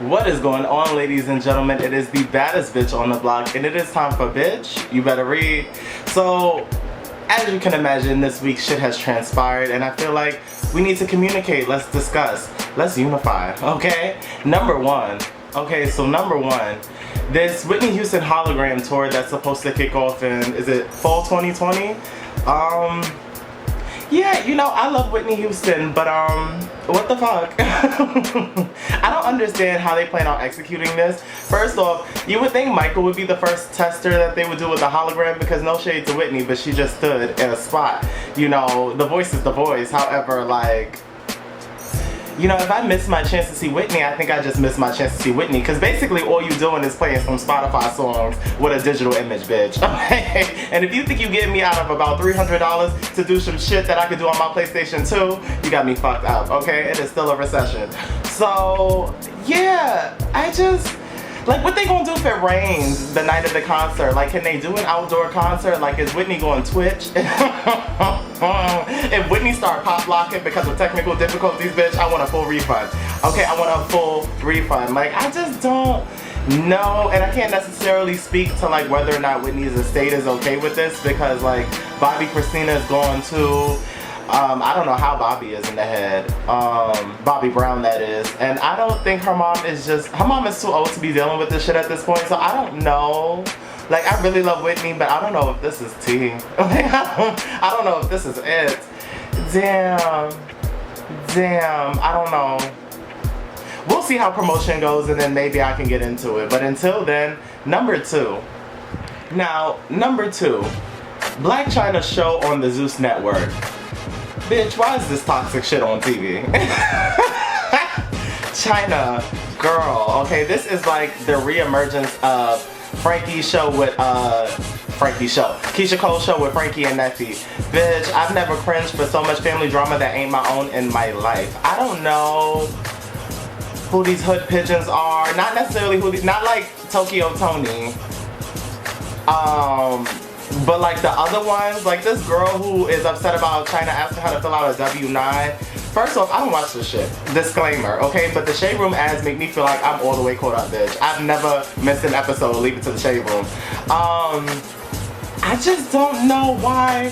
What is going on, ladies and gentlemen? It is the baddest bitch on the block, and it is time for Bitch You Better Read. So, as you can imagine, this week shit has transpired, and I feel like we need to communicate. Let's discuss. Let's unify, okay? Number one, this Whitney Houston hologram tour that's supposed to kick off in, is it fall 2020? Yeah, you know, I love Whitney Houston, but what the fuck? I don't understand how they plan on executing this. First off, you would think Michael would be the first tester that they would do with the hologram, because no shade to Whitney, but she just stood in a spot. You know, the voice is the voice. However, like, you know, if I miss my chance to see Whitney, I think I just missed my chance to see Whitney, because basically all you doing is playing some Spotify songs with a digital image, bitch. Okay? And if you think you get me out of about $300 to do some shit that I could do on my PlayStation 2, you got me fucked up, okay? It is still a recession. So, yeah, I just... like, what they gonna do if it rains the night of the concert? Like, can they do an outdoor concert? Like, is Whitney going Twitch? If Whitney start pop locking because of technical difficulties, bitch, I want a full refund. Okay, I want a full refund. Like, I just don't know, and I can't necessarily speak to, like, whether or not Whitney's estate is okay with this, because, like, Bobby Christina is going to... I don't know how Bobby is in the head. Bobby Brown, that is. And I don't think her mom is too old to be dealing with this shit at this point, so I don't know. Like, I really love Whitney, but I don't know if this is tea. I don't know if this is it. Damn, I don't know. We'll see how promotion goes, and then maybe I can get into it. But until then, number two. Now, number two, Blac Chyna's show on the Zeus Network. Bitch, why is this toxic shit on TV? Chyna, girl, okay, this is like the reemergence of Frankie's show with, Keisha Cole's show with Frankie and Neffy. Bitch, I've never cringed for so much family drama that ain't my own in my life. I don't know who these hood pigeons are. Not necessarily not like Tokyo Tony. But like the other ones, like this girl who is upset about Chyna asking her to fill out a W-9. First off, I don't watch this shit. Disclaimer, okay? But the Shaderoom ads make me feel like I'm all the way caught up, bitch. I've never missed an episode. Leave it to the Shaderoom. I just don't know why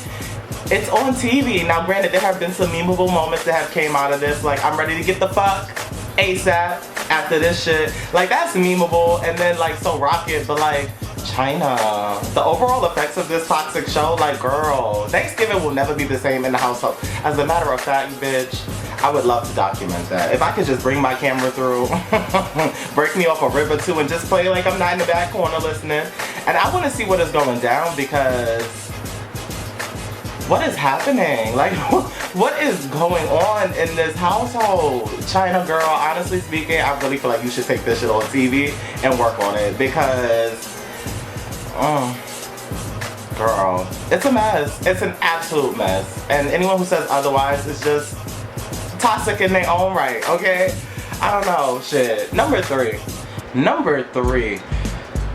it's on TV. Now, granted, there have been some memeable moments that have came out of this. Like, I'm ready to get the fuck ASAP after this shit. Like, that's memeable. And then, like, so rocket, but like, Chyna, the overall effects of this toxic show, like, girl, Thanksgiving will never be the same in the household. As a matter of fact, bitch, I would love to document that. If I could just bring my camera through, break me off a rib or two, and just play like I'm not in the back corner listening. And I want to see what is going down, because what is happening? Like, what is going on in this household? Chyna, girl, honestly speaking, I really feel like you should take this shit on TV and work on it, because girl, it's a mess. It's an absolute mess. And anyone who says otherwise is just toxic in their own right, okay? I don't know, shit. Number three.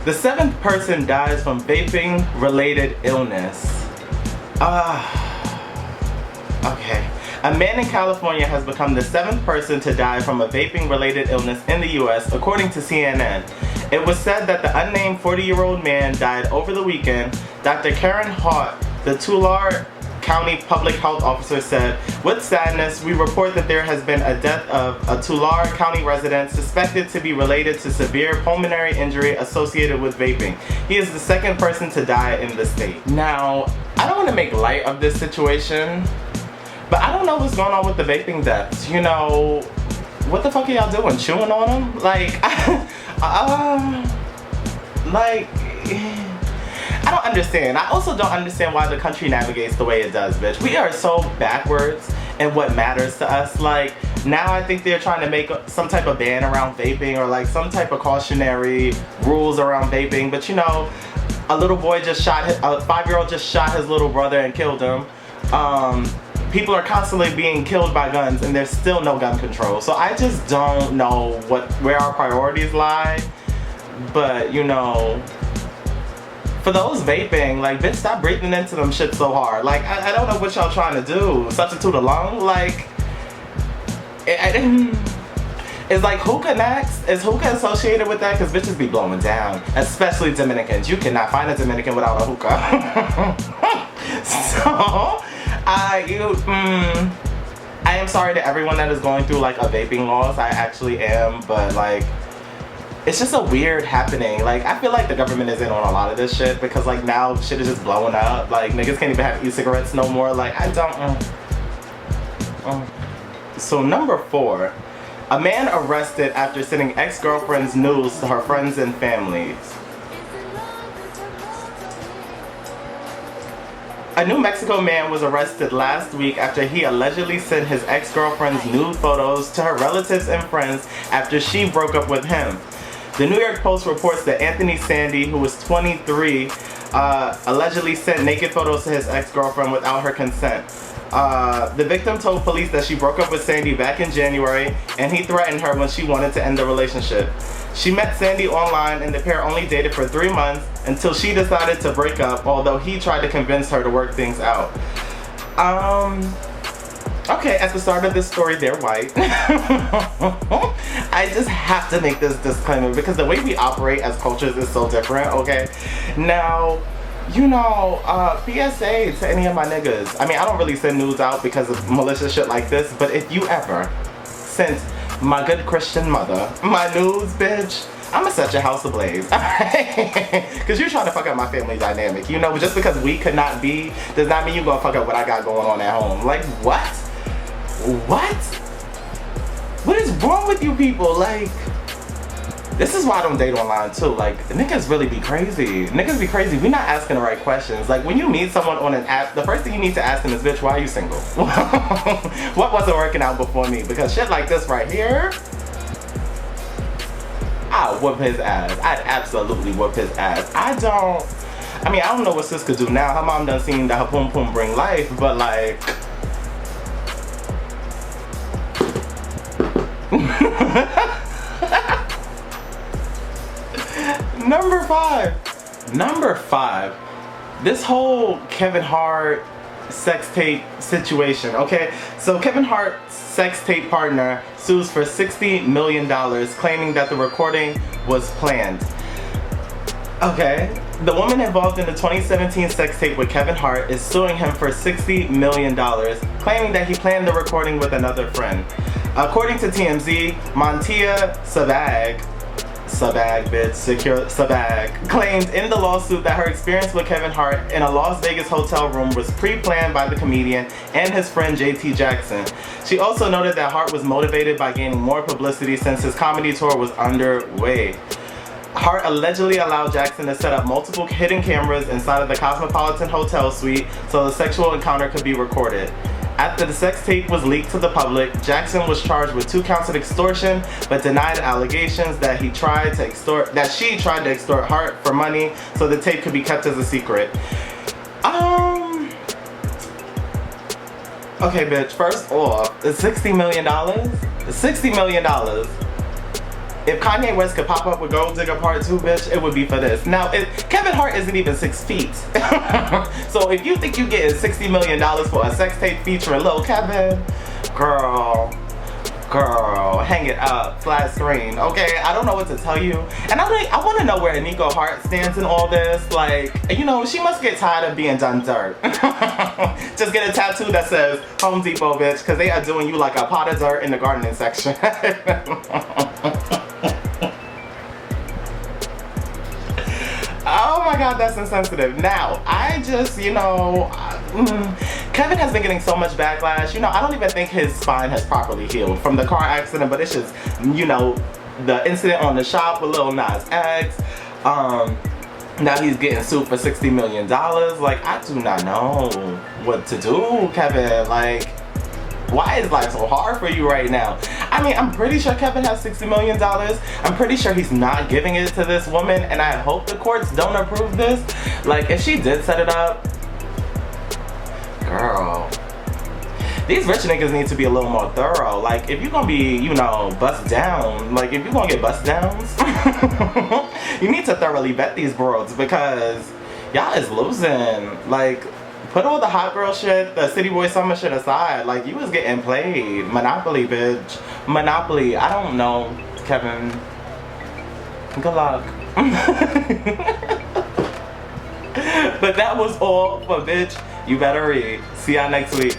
The seventh person dies from vaping-related illness. Okay. A man in California has become the seventh person to die from a vaping-related illness in the U.S., according to CNN. It was said that the unnamed 40-year-old man died over the weekend. Dr. Karen Hart, the Tulare County Public Health Officer, said, "With sadness, we report that there has been a death of a Tulare County resident suspected to be related to severe pulmonary injury associated with vaping. He is the second person to die in the state." Now, I don't want to make light of this situation, but I don't know what's going on with the vaping deaths. You know, what the fuck are y'all doing? Chewing on them? Like, I don't understand. I also don't understand why the country navigates the way it does, bitch. We are so backwards in what matters to us. Like, now I think they're trying to make some type of ban around vaping, or like some type of cautionary rules around vaping. But you know, a little boy just shot, a 5-year-old just shot his little brother and killed him. People are constantly being killed by guns, and there's still no gun control. So I just don't know where our priorities lie. But you know, for those vaping, like, bitch, stop breathing into them shit so hard. Like, I don't know what y'all trying to do. Substitute a lung? Like, Is like hookah next? Is hookah associated with that? Because bitches be blowing down, especially Dominicans. You cannot find a Dominican without a hookah. So, I am sorry to everyone that is going through like a vaping loss. I actually am, but like, it's just a weird happening. Like, I feel like the government is in on a lot of this shit because like now shit is just blowing up. Like, niggas can't even have e-cigarettes no more. Like, I don't. So number 4, a man arrested after sending ex-girlfriend's nudes to her friends and family. A New Mexico man was arrested last week after he allegedly sent his ex-girlfriend's nude photos to her relatives and friends after she broke up with him. The New York Post reports that Anthony Sandy, who was 23, allegedly sent naked photos to his ex-girlfriend without her consent. The victim told police that she broke up with Sandy back in January and he threatened her when she wanted to end the relationship. She met Sandy online and the pair only dated for 3 months until she decided to break up, although he tried to convince her to work things out. Okay, at the start of this story, they're white. I just have to make this disclaimer because the way we operate as cultures is so different, okay? Now, you know, PSA to any of my niggas. I mean, I don't really send nudes out because of malicious shit like this, but if you ever sent my good Christian mother my nudes, bitch, I'ma set your house ablaze. Because you're trying to fuck up my family dynamic. You know, just because we could not be does not mean you're gonna fuck up what I got going on at home. Like, what? What? What is wrong with you people? Like, this is why I don't date online too. Like, niggas really be crazy. Niggas be crazy. We not asking the right questions. Like, when you meet someone on an app, the first thing you need to ask them is, bitch, why are you single? What wasn't working out before me? Because shit like this right here, I'll whoop his ass. I'd absolutely whoop his ass. I don't know what sis could do now. Her mom done seen that her pum pum bring life, but like, Number five, this whole Kevin Hart sex tape situation, okay? So Kevin Hart's sex tape partner sues for $60 million, claiming that the recording was planned. Okay, the woman involved in the 2017 sex tape with Kevin Hart is suing him for $60 million, claiming that he planned the recording with another friend. According to TMZ, Montia Sabag claimed in the lawsuit that her experience with Kevin Hart in a Las Vegas hotel room was pre-planned by the comedian and his friend JT Jackson. She also noted that Hart was motivated by gaining more publicity since his comedy tour was underway. Hart allegedly allowed Jackson to set up multiple hidden cameras inside of the Cosmopolitan Hotel suite so the sexual encounter could be recorded. After the sex tape was leaked to the public, Jackson was charged with 2 counts of extortion, but denied allegations that she tried to extort Hart for money so the tape could be kept as a secret. Okay, bitch, first off, $60 million? $60 million. If Kanye West could pop up with Gold Digger Part 2, bitch, it would be for this. Now, Kevin Hart isn't even 6 feet. So if you think you're getting $60 million for a sex tape featuring Lil Kevin, girl, hang it up, flat screen, okay? I don't know what to tell you. And I want to know where Nico Hart stands in all this. Like, you know, she must get tired of being done dirt. Just get a tattoo that says Home Depot, bitch, because they are doing you like a pot of dirt in the gardening section. Oh my god, that's insensitive. Now, I just, you know, Kevin has been getting so much backlash. You know, I don't even think his spine has properly healed from the car accident, but it's just, you know, the incident on the shop with Lil Nas X. Now he's getting sued for $60 million. Like, I do not know what to do, Kevin. Like, why is life so hard for you right now? I mean, I'm pretty sure Kevin has $60 million. I'm pretty sure he's not giving it to this woman, and I hope the courts don't approve this. Like, if she did set it up, girl, these rich niggas need to be a little more thorough. Like, if you're gonna be, you know, bust down, like, if you're gonna get bust downs, you need to thoroughly vet these bros because y'all is losing. Like, Put all the hot girl shit, the city boy summer shit aside. Like, you was getting played. Monopoly, bitch. Monopoly. I don't know, Kevin. Good luck. But that was all for Bitch You Better Read. See y'all next week.